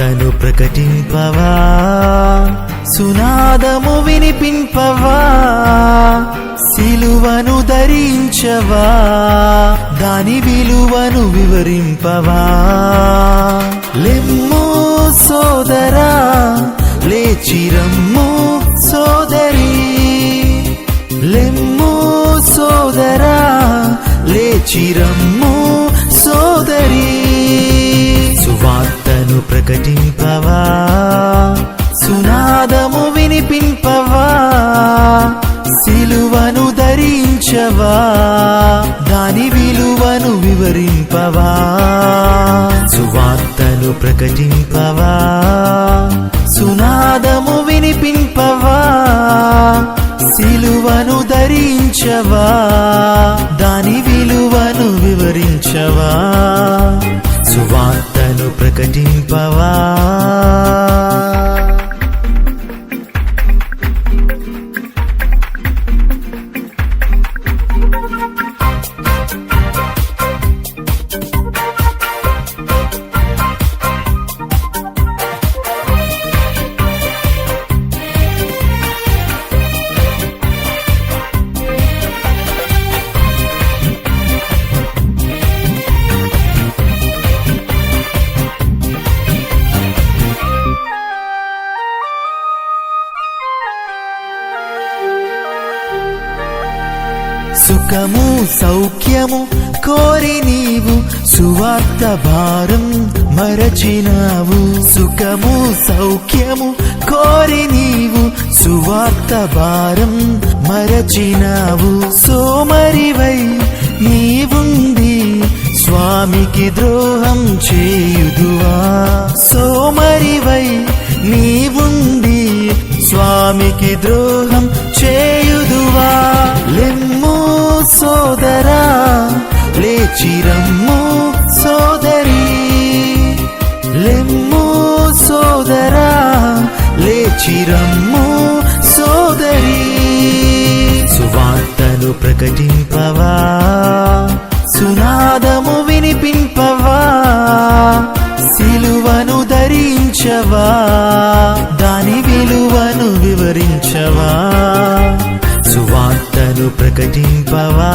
సువార్తను ప్రకటింపవా, సునాదము వినిపింపవా, సిలువను ధరించవా, దాని విలువను వివరింపవా. లెమ్ము సోదరా, లేచిరమ్ము సోదరి, లెమ్ము సోదరా, లేచిరమ్ము సోదరి. సువార్తను ప్రకటింపవా, సునాదము వినిపింపవా, సిలువను ధరించవా, దాని విలువను వివరింపవా. సువార్తను ప్రకటింపవా, సునాదము వినిపింపవా, సిలువను ధరించవా, దాని విలువను వివరించవా. సువార్తను ప్రకటింపవా. సుఖము సౌఖ్యము కోరి నీవు సువార్త భారం మరచినావు. సుఖము సౌఖ్యము కోరి నీవు సువార్త భారం మరచినావు. సోమరివై నీవుండి స్వామికి ద్రోహం చేయుదువా. సోమరివై నీవుండి స్వామికి ద్రోహం చేయుదువా. లెమ్ము సోదరా, లేచిరమ్ము సోదరి, లెమ్ము సోదరా, లేచిరమ్ము సోదరి. సువార్తను ప్రకటింపవా, సునాదము వినిపింపవా, సిలువను ధరించవా, దాని విలువను వివరించవా. సువార్తను ప్రకటింపవా.